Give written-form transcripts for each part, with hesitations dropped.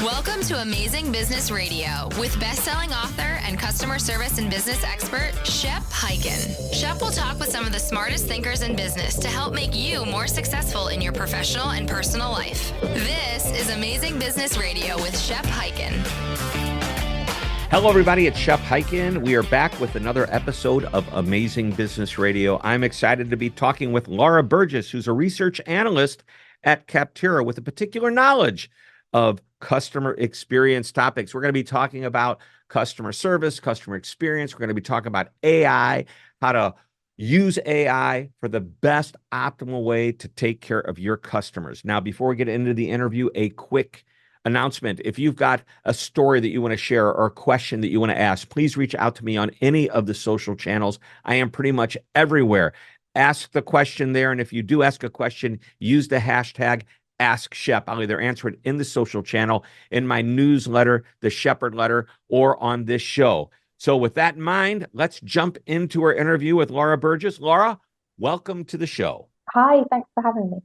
Welcome to Amazing Business Radio with best-selling author and customer service and business expert, Shep Hyken. Shep will talk with some of the smartest thinkers in business to help make you more successful in your professional and personal life. This is Amazing Business Radio with Shep Hyken. Hello, everybody. It's Shep Hyken. We are back with another episode of Amazing Business Radio. I'm excited to be talking with Laura Burgess, who's a research analyst at Capterra with a particular knowledge of customer experience topics. We're going to be talking about customer service, customer experience. We're going to be talking about AI, how to use AI for the best optimal way to take care of your customers. Now, before we get into the interview, a quick announcement. If you've got a story that you want to share or a question that you want to ask, please reach out to me on any of the social channels. I am pretty much everywhere. Ask the question there. And if you do ask a question, use the hashtag Ask Shep. I'll either answer it in the social channel, in my newsletter, the Shepherd Letter, or on this show. So with that in mind, let's jump into our interview with Laura Burgess. Laura, welcome to the show. Hi, thanks for having me.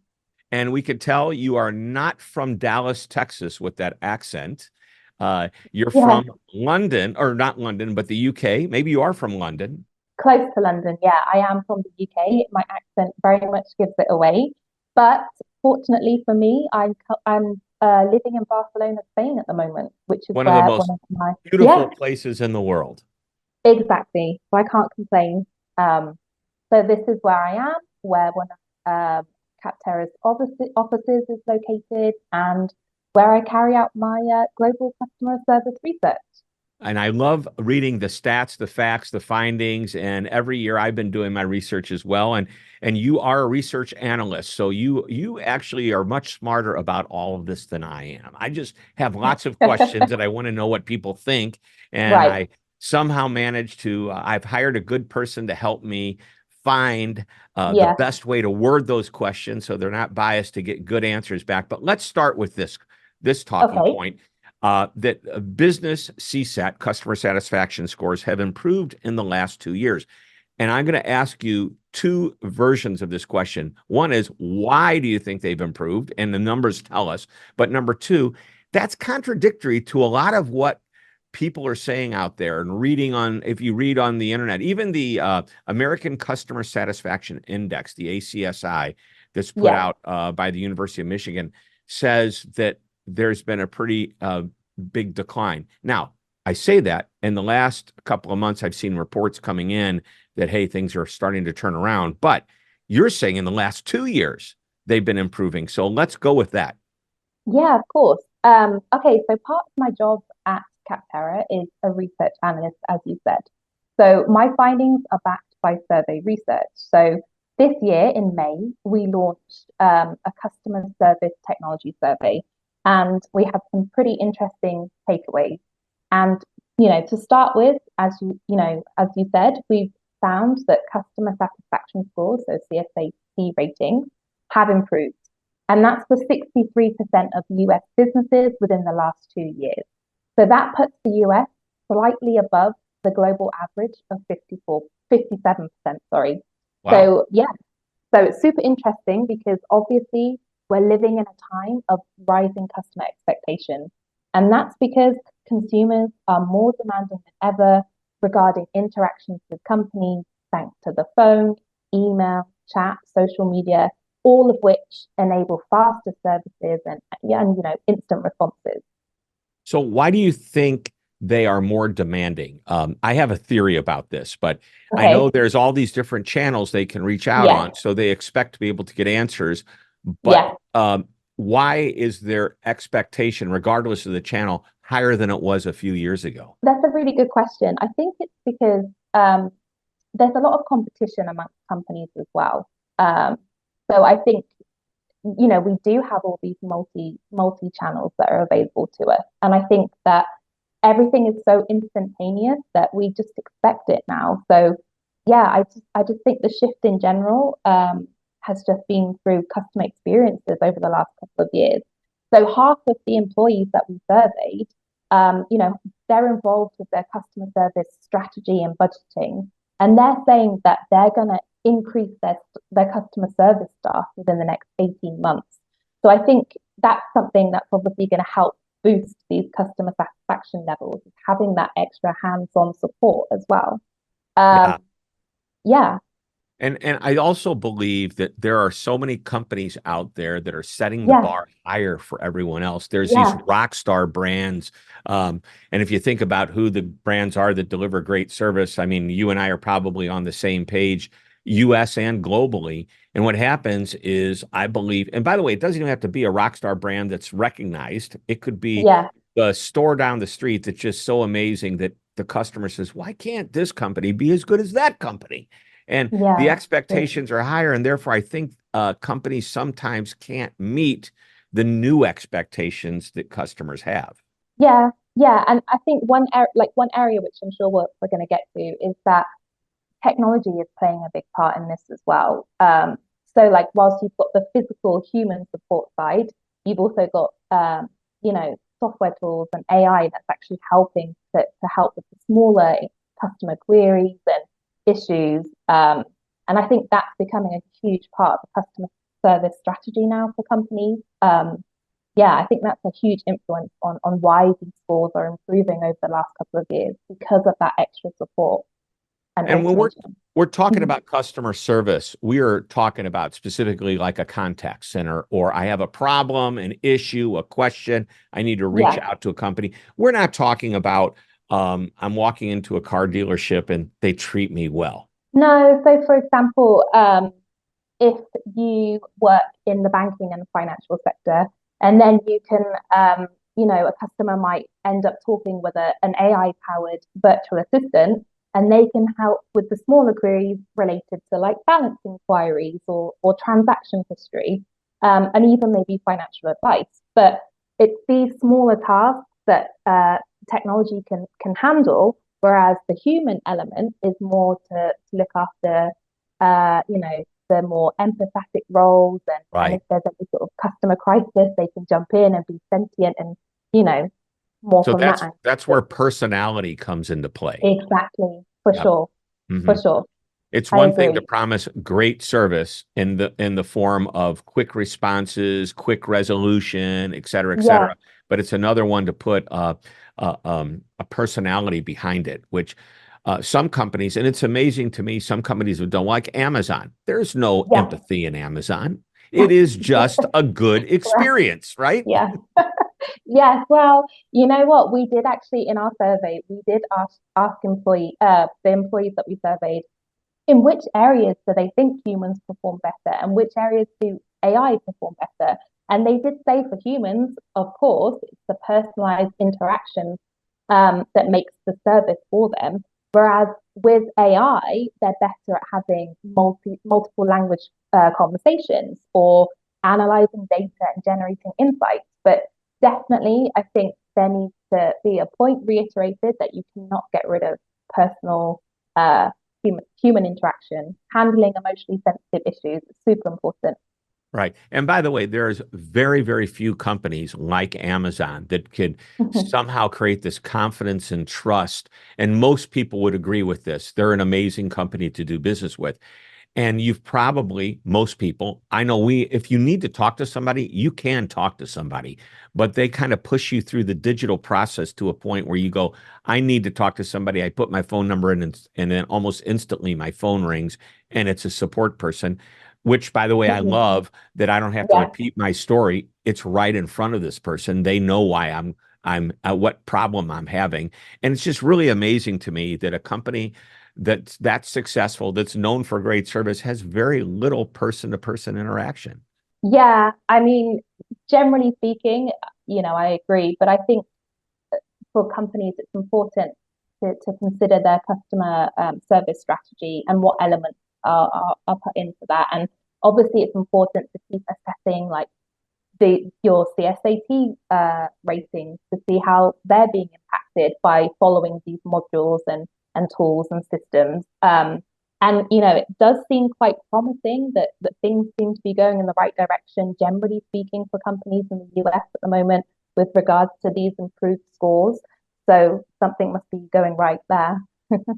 And we could tell you are not from Dallas, Texas with that accent. You're from London, or not London, but the UK. Maybe you are from London. Close to London, yeah. I am from the UK. My accent very much gives it away. But fortunately for me, I'm living in Barcelona, Spain at the moment, which is one of the most beautiful places in the world. Exactly. So I can't complain. So this is where I am, where one of Capterra's offices is located, and where I carry out my global customer service research. And I love reading the stats, the facts, the findings. And every year I've been doing my research as well. And you are a research analyst. So you actually are much smarter about all of this than I am. I just have lots of questions that I want to know what people think. And I somehow managed to, I've hired a good person to help me find the best way to word those questions so they're not biased, to get good answers back. But let's start with this talking point. That business CSAT, customer satisfaction scores, have improved in the last 2 years. And I'm going to ask you two versions of this question. One is, why do you think they've improved? And the numbers tell us. But number two, that's contradictory to a lot of what people are saying out there and reading on, if you read on the internet, even the American Customer Satisfaction Index, the ACSI, that's put out by the University of Michigan, says that there's been a pretty big decline. Now, I say that in the last couple of months, I've seen reports coming in that, hey, things are starting to turn around. But you're saying in the last 2 years, they've been improving. So let's go with that. Yeah, of course. Okay, so part of my job at Capterra is a research analyst, as you said. So my findings are backed by survey research. So this year in May, we launched a customer service technology survey. And we have some pretty interesting takeaways. And, to start with, as you said, we've found that customer satisfaction scores, so CSAT ratings, have improved. And that's for 63% of US businesses within the last 2 years. So that puts the US slightly above the global average of 57%, sorry. Wow. So it's super interesting because obviously we're living in a time of rising customer expectations. And that's because consumers are more demanding than ever regarding interactions with companies, thanks to the phone, email, chat, social media, all of which enable faster services and instant responses. So why do you think they are more demanding? I have a theory about this, but I know there's all these different channels they can reach out on, so they expect to be able to get answers. But why is their expectation, regardless of the channel, higher than it was a few years ago? That's a really good question. I think it's because there's a lot of competition amongst companies as well. So I think, we do have all these multi channels that are available to us. And I think that everything is so instantaneous that we just expect it now. So I just think the shift in general has just been through customer experiences over the last couple of years. So half of the employees that we surveyed, they're involved with their customer service strategy and budgeting, and they're saying that they're going to increase their customer service staff within the next 18 months. So I think that's something that's obviously going to help boost these customer satisfaction levels, is having that extra hands-on support as well. Yeah. Yeah, And I also believe that there are so many companies out there that are setting the yeah, bar higher for everyone else. There's these yeah, rock star brands. And if you think about who the brands are that deliver great service, I mean, you and I are probably on the same page, US and globally. And what happens is, I believe, and by the way, it doesn't even have to be a rock star brand that's recognized. It could be yeah, the store down the street that's just so amazing that the customer says, why can't this company be as good as that company? And the yeah. expectations are higher, and therefore I think companies sometimes can't meet the new expectations that customers have. Yeah, yeah, and I think one area which I'm sure we're going to get to is that technology is playing a big part in this as well. So like whilst you've got the physical human support side, you've also got software tools and AI that's actually helping to help with the smaller customer queries and issues. And I think that's becoming a huge part of the customer service strategy now for companies. Yeah, I think that's a huge influence on why these scores are improving over the last couple of years because of that extra support and And when automation. we're talking Mhm. about customer service, we are talking about specifically like a contact center, or I have a problem, an issue, a question, I need to reach Yeah. out to a company. We're not talking about I'm walking into a car dealership and they treat me well. No, so for example, if you work in the banking and financial sector, and then you can, a customer might end up talking with an AI-powered virtual assistant, and they can help with the smaller queries related to like balance inquiries or transaction history, and even maybe financial advice. But it's these smaller tasks that technology can handle, whereas the human element is more to look after, the more empathetic roles, and Right. if there's any sort of customer crisis, they can jump in and be sentient and, you know, more So from that that's angle. where personality comes into play. Exactly, for Yep. sure, for hmm sure. It's I one thing to agree. promise great service in the form of quick responses, quick resolution, et Yeah, cetera. But it's another one to put a personality behind it, which some companies, and it's amazing to me, some companies who don't, like Amazon. There's no yeah, empathy in Amazon. It is just a good right. experience, right? Yeah. Yes, well, you know what? We did actually in our survey, we did ask the employees that we surveyed, in which areas do they think humans perform better and which areas do AI perform better? And they did say for humans, of course, it's the personalized interactions that makes the service for them. Whereas with AI, they're better at having multiple language conversations or analyzing data and generating insights. But definitely, I think there needs to be a point reiterated that you cannot get rid of personal human interaction, handling emotionally sensitive issues is super important. Right. And by the way, there's very, very few companies like Amazon that could somehow create this confidence and trust. And most people would agree with this. They're an amazing company to do business with. And you've probably, most people, I know if you need to talk to somebody, you can talk to somebody, but they kind of push you through the digital process to a point where you go, I need to talk to somebody. I put my phone number in, and then almost instantly my phone rings and it's a support person, which by the way, I love that I don't have to Yeah. repeat my story. It's right in front of this person. They know why I'm what problem I'm having. And it's just really amazing to me that a company that's successful, that's known for great service, has very little person-to-person interaction. Yeah, I mean, generally speaking, I agree, but I think for companies, it's important to consider their customer service strategy and what elements are put into that. And obviously, it's important to keep assessing like your CSAT ratings to see how they're being impacted by following these modules and tools and systems. And it does seem quite promising that things seem to be going in the right direction, generally speaking, for companies in the US at the moment with regards to these improved scores. So something must be going right there.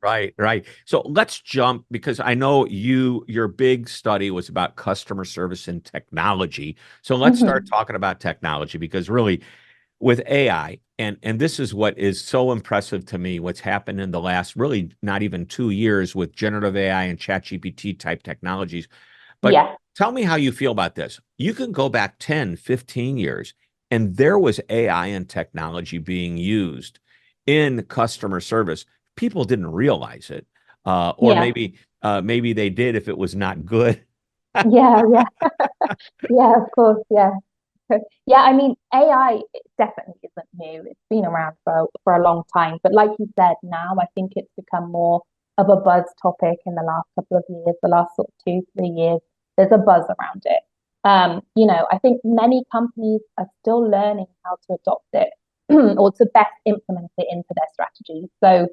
Right, right. So let's jump, because I know your big study was about customer service and technology. So let's start Mhm. talking about technology, because really with AI, and this is what is so impressive to me, what's happened in the last really not even 2 years with generative AI and ChatGPT type technologies. But Yeah. tell me how you feel about this. You can go back 10, 15 years, and there was AI and technology being used in customer service. People didn't realize it, or Yeah. maybe they did if it was not good. Yeah. Yeah. Yeah, of course. Yeah. Yeah, I mean, AI definitely isn't new. It's been around for a long time. But like you said, now I think it's become more of a buzz topic in the last couple of years, the last sort of 2, 3 years. There's a buzz around it. I think many companies are still learning how to adopt it or to best implement it into their strategy. So,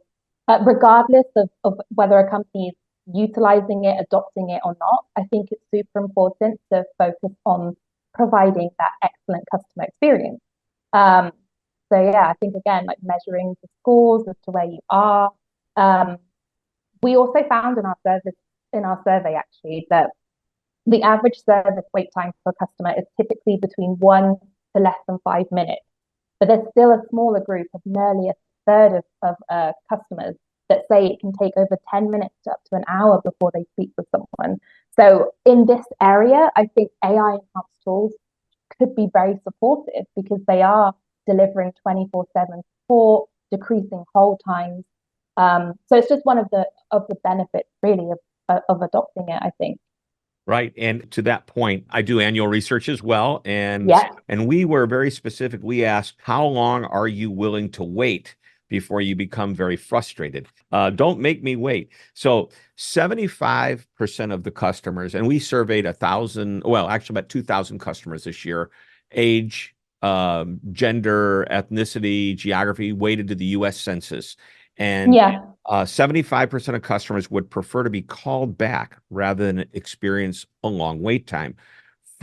regardless of whether a company is utilizing it, adopting it or not, I think it's super important to focus on providing that excellent customer experience. Um, so yeah, I think again, like measuring the scores as to where you are. Um, we also found in our survey actually that the average service wait time for a customer is typically between 1 to less than 5 minutes. But there's still a smaller group of nearly a third of customers that say it can take over 10 minutes to up to an hour before they speak with someone. So in this area, I think AI enhanced tools could be very supportive because they are delivering 24/7 support, decreasing hold times. So it's just one of the benefits really of adopting it, I think. Right. And to that point, I do annual research as well. Yeah. And we were very specific. We asked, how long are you willing to wait before you become very frustrated? Don't make me wait. So 75% of the customers, and we surveyed 1,000, well, actually about 2,000 customers this year, age, gender, ethnicity, geography, weighted to the US Census. And Yeah. 75% of customers would prefer to be called back rather than experience a long wait time.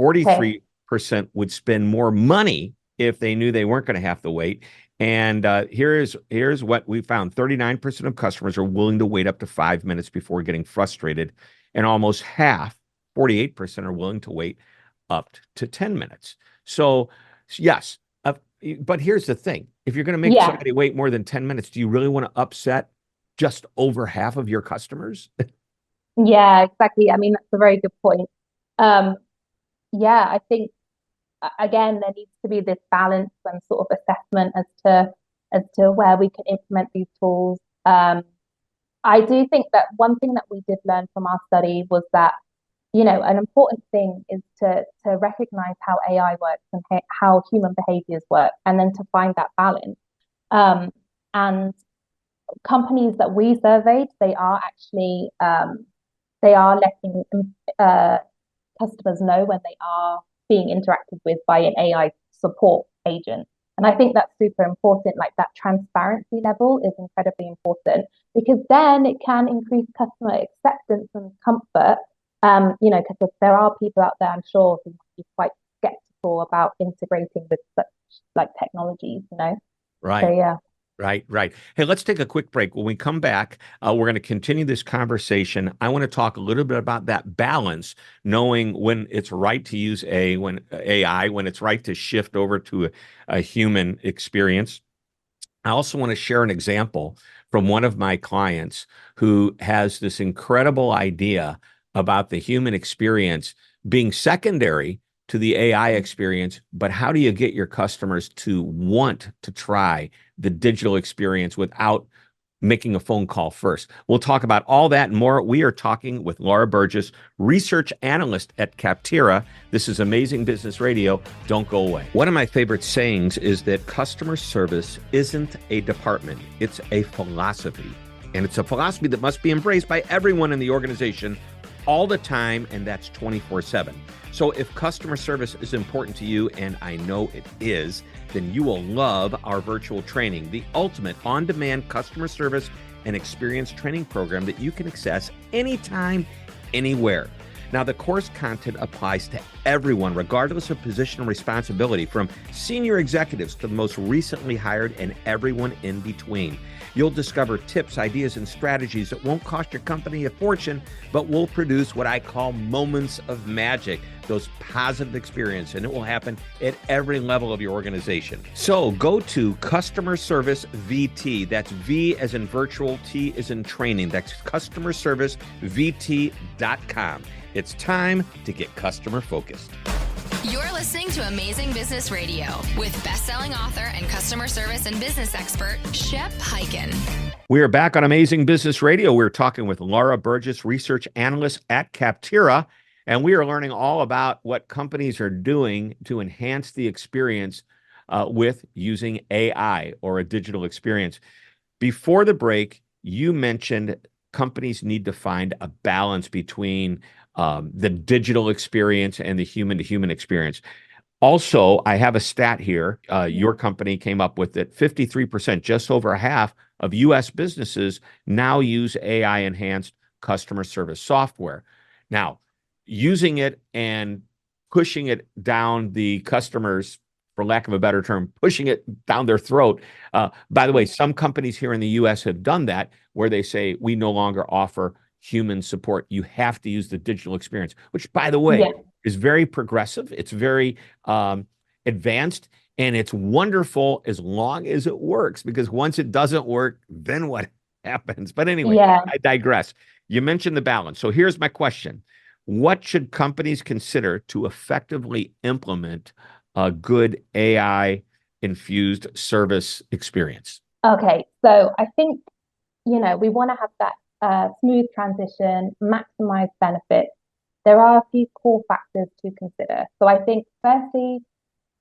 Okay. 43% would spend more money if they knew they weren't going to have to wait. And here's what we found. 39% of customers are willing to wait up to 5 minutes before getting frustrated. And almost half, 48%, are willing to wait up to 10 minutes. So yes, but here's the thing. If you're going to make Yeah. somebody wait more than 10 minutes, do you really want to upset just over half of your customers? Yeah, exactly. I mean, that's a very good point. Um, yeah, I think again, there needs to be this balance and sort of assessment as to where we can implement these tools. I do think that one thing that we did learn from our study was that, an important thing is to recognize how AI works and how human behaviors work, and then to find that balance. And companies that we surveyed, they are letting uh, customers know when they are being interacted with by an AI support agent. And I think that's super important. Like that transparency level is incredibly important because then it can increase customer acceptance and comfort. Because there are people out there, I'm sure, who might be quite skeptical about integrating with such like technologies. So Right. yeah. Right. Hey, let's take a quick break. When we come back, we're going to continue this conversation. I want to talk a little bit about that balance, knowing when it's right to use AI, when it's right to shift over to a human experience. I also want to share an example from one of my clients who has this incredible idea about the human experience being secondary to the AI experience, but how do you get your customers to want to try the digital experience without making a phone call first? We'll talk about all that and more. We are talking with Laura Burgess, research analyst at Capterra. This is Amazing Business Radio. Don't go away. One of my favorite sayings is that customer service isn't a department, it's a philosophy. And it's a philosophy that must be embraced by everyone in the organization all the time, and that's 24/7. So if customer service is important to you, and I know it is, then you will love our virtual training, the ultimate on-demand customer service and experience training program that you can access anytime, anywhere. Now, the course content applies to everyone, regardless of position and responsibility, from senior executives to the most recently hired and everyone in between. You'll discover tips, ideas, and strategies that won't cost your company a fortune, but will produce what I call moments of magic, those positive experiences, and it will happen at every level of your organization. So go to Customer Service VT. That's V as in virtual, T as in training. That's customerservicevt.com. It's time to get customer focused. You're listening to Amazing Business Radio with best-selling author and customer service and business expert, Shep Hyken. We are back on Amazing Business Radio. We're talking with Laura Burgess, research analyst at Capterra, and we are learning all about what companies are doing to enhance the experience with using AI or a digital experience. Before the break, you mentioned companies need to find a balance between the digital experience and the human-to-human experience. Also, I have a stat here. Your company came up with that 53%, just over half of U.S. businesses now use AI-enhanced customer service software. Now, using it and pushing it down the customers, for lack of a better term, pushing it down their throat. By the way, some companies here in the U.S. have done that, where they say, we no longer offer human support. You have to use the digital experience, which, by the way, is very progressive. It's very advanced, and it's wonderful as long as it works, because once it doesn't work, then what happens? But anyway, I digress. You mentioned the balance. So here's my question. What should companies consider to effectively implement a good AI-infused service experience? Okay, so I think, we want to have that smooth transition, maximize benefits. There are a few core factors to consider. So I think, firstly,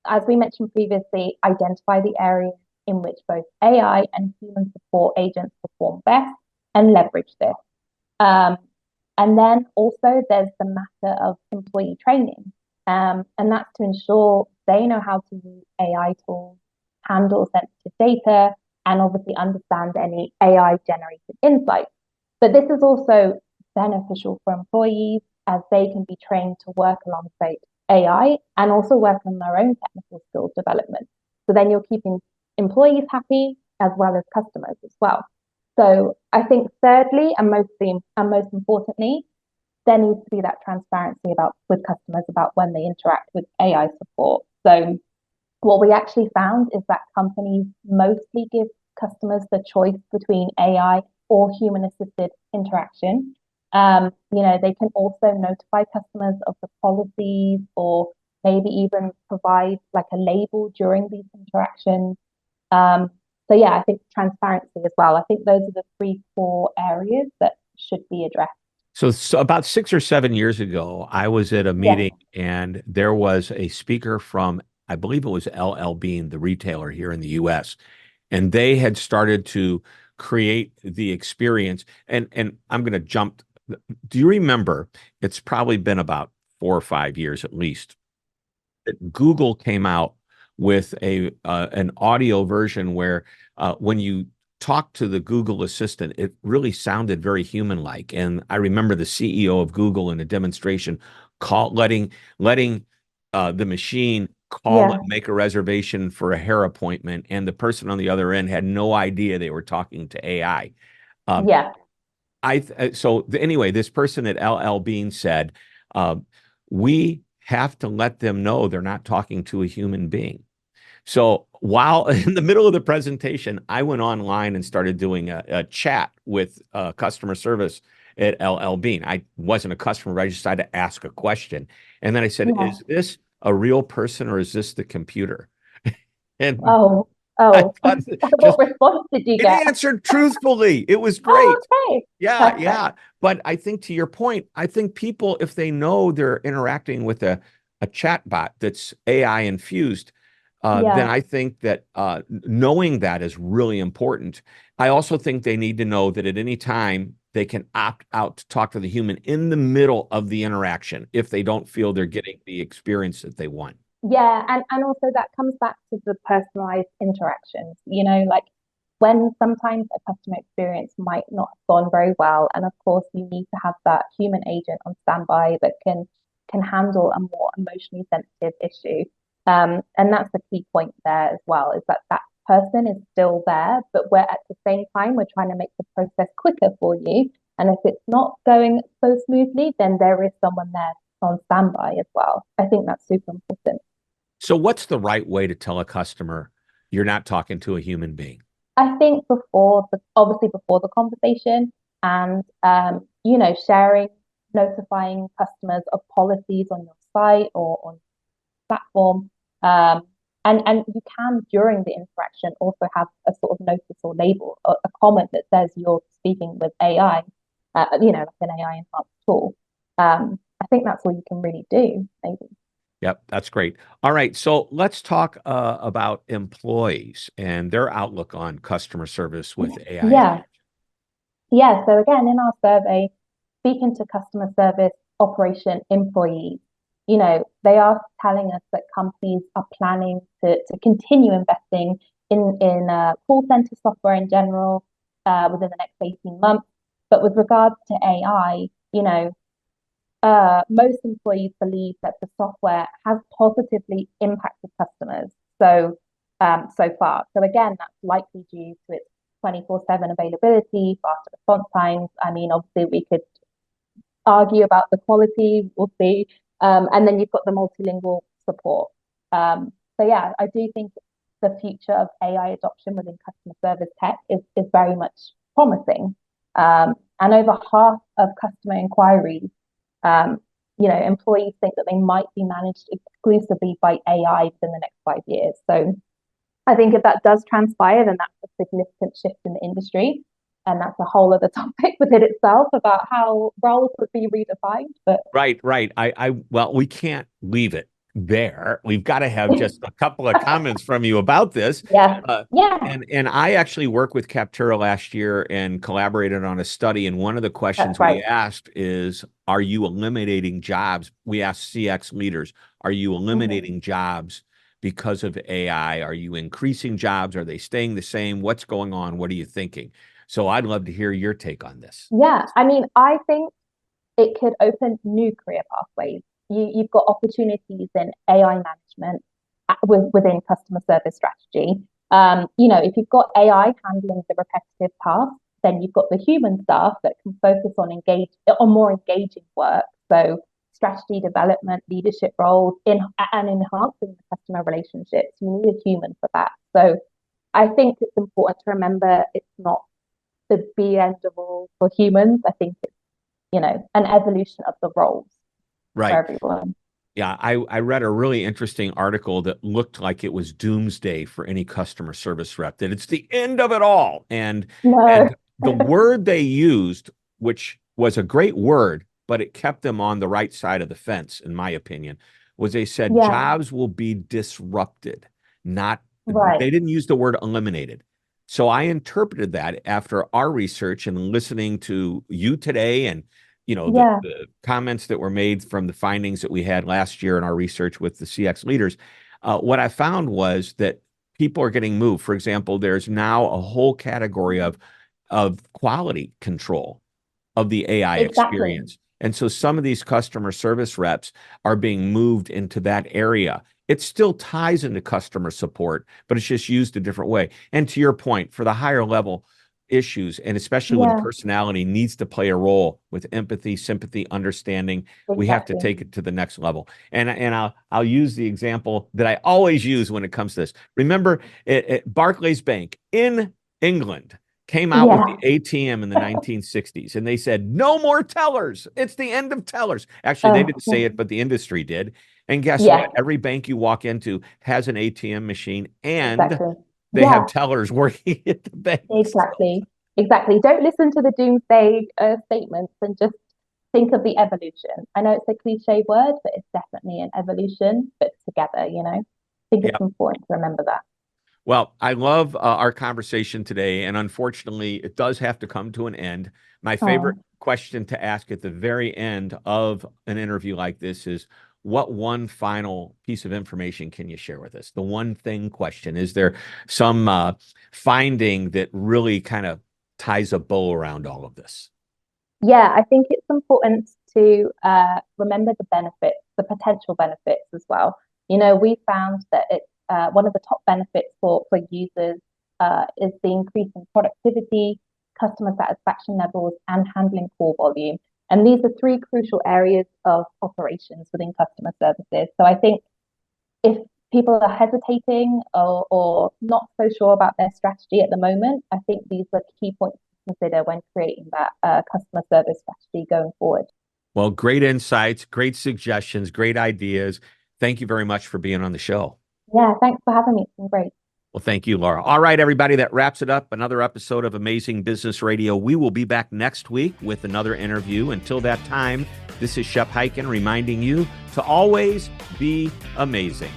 as we mentioned previously, identify the areas in which both AI and human support agents perform best and leverage this. And then also there's the matter of employee training. And that's to ensure they know how to use AI tools, handle sensitive data, and obviously understand any AI-generated insights. But this is also beneficial for employees, as they can be trained to work alongside AI and also work on their own technical skills development. So then you're keeping employees happy as well as customers as well. So I think thirdly, and most importantly, there needs to be that transparency with customers about when they interact with AI support. So what we actually found is that companies mostly give customers the choice between AI or human-assisted interaction. They can also notify customers of the policies, or maybe even provide like a label during these interactions. So I think transparency as well. I think those are the three core areas that should be addressed. So about 6 or 7 years ago, I was at a meeting and there was a speaker from, I believe it was LL Bean, the retailer here in the US, and they had started to create the experience. And I'm going to jump. Do you remember, it's probably been about 4 or 5 years at least, that Google came out with an audio version where when you talk to the Google Assistant, it really sounded very human-like. And I remember the CEO of Google in a demonstration letting the machine call and make a reservation for a hair appointment, and the person on the other end had no idea they were talking to AI. So anyway, this person at LL Bean said, we have to let them know they're not talking to a human being. So while in the middle of the presentation, I went online and started doing a chat with customer service at LL Bean. I wasn't a customer, I just decided to ask a question. And then I said, is this a real person or is this the computer? And what response did you get? It answered truthfully. It was great. Oh, okay. Yeah. But I think, to your point, I think people, if they know they're interacting with a chat bot that's AI infused, then I think that knowing that is really important. I also think they need to know that at any time they can opt out to talk to the human in the middle of the interaction if they don't feel they're getting the experience that they want. Yeah, and also that comes back to the personalized interactions. Like when sometimes a customer experience might not have gone very well. And of course, you need to have that human agent on standby that can handle a more emotionally sensitive issue. And that's the key point there as well, is that that person is still there, but we're at the same time, we're trying to make the process quicker for you. And if it's not going so smoothly, then there is someone there on standby as well. I think that's super important. So what's the right way to tell a customer you're not talking to a human being? I think obviously before the conversation and, sharing, notifying customers of policies on your site or on platform. And you can, during the interaction, also have a sort of notice or label, a comment that says you're speaking with AI, like an AI enhanced tool. I think that's all you can really do, maybe. Yep, that's great. All right, so let's talk about employees and their outlook on customer service with AI. Yeah. Yeah. So again, in our survey, speaking to customer service operation employees, they are telling us that companies are planning to continue investing in call center software in general within the next 18 months. But with regards to AI, most employees believe that the software has positively impacted customers so far. So again, that's likely due to its 24/7 availability, faster response times. I mean, obviously, we could argue about the quality, we'll see. And then you've got the multilingual support. So yeah, I do think the future of AI adoption within customer service tech is very much promising. And over half of customer inquiries, employees think that they might be managed exclusively by AI within the next 5 years. So I think if that does transpire, then that's a significant shift in the industry. And that's a whole other topic within itself about how roles would be redefined. But Right. Well, we can't leave it there. We've got to have just a couple of comments from you about this. yeah, yeah, And I actually worked with Capterra last year and collaborated on a study. And one of the questions that's right. we asked is, are you eliminating jobs? We asked CX leaders, are you eliminating jobs because of AI? Are you increasing jobs? Are they staying the same? What's going on? What are you thinking? So I'd love to hear your take on this. Yeah, I mean, I think it could open new career pathways. You've got opportunities in AI management within customer service strategy. If you've got AI handling the repetitive tasks, then you've got the human staff that can focus on more engaging work. So strategy development, leadership roles, and enhancing the customer relationships. You need a human for that. So I think it's important to remember it's not the be end of all for humans. I think it's, an evolution of the roles for Right. everyone. Yeah, I read a really interesting article that looked like it was doomsday for any customer service rep, that it's the end of it all. And No. the word they used, which was a great word, but it kept them on the right side of the fence, in my opinion, was they said Yeah, jobs will be disrupted, not, right. they didn't use the word eliminated. So I interpreted that after our research and listening to you today and Yeah, the comments that were made from the findings that we had last year in our research with the CX leaders. What I found was that people are getting moved. For example, there's now a whole category of quality control of the AI exactly. experience. And so some of these customer service reps are being moved into that area. It still ties into customer support, but it's just used a different way. And to your point, for the higher level issues, and especially when the Yeah, personality needs to play a role with empathy, sympathy, understanding, we have to exactly. take it to the next level. And I'll use the example that I always use when it comes to this. Remember, Barclays Bank in England came out with Yeah. the ATM in the 1960s, and they said, no more tellers. It's the end of tellers. Actually, they didn't say Oh, it, but the industry did. And guess yeah, what? Every bank you walk into has an ATM machine, and exactly. they have Yeah, tellers working at the banks. exactly. Exactly. Don't listen to the doomsday statements and just think of the evolution. I know it's a cliche word, but it's definitely. An evolution, but together. I think Yeah. it's important to remember that. Well, I love our conversation today, and unfortunately, it does have to come to an end. My favorite Oh, question to ask at the very end of an interview like this is, what one final piece of information can you share with us? The one thing question. Is there some finding that really kind of ties a bow around all of this? Yeah, I think it's important to remember the benefits, the potential benefits as well. We found that it's one of the top benefits for users is the increase in productivity, customer satisfaction levels, and handling call volume. And these are three crucial areas of operations within customer services. So I think if people are hesitating or not so sure about their strategy at the moment, I think these are key points to consider when creating that customer service strategy going forward. Well, great insights, great suggestions, great ideas. Thank you very much for being on the show. Yeah, thanks for having me. It's been great. Well, thank you, Laura. All right, everybody, that wraps it up. Another episode of Amazing Business Radio. We will be back next week with another interview. Until that time, this is Shep Hyken reminding you to always be amazing.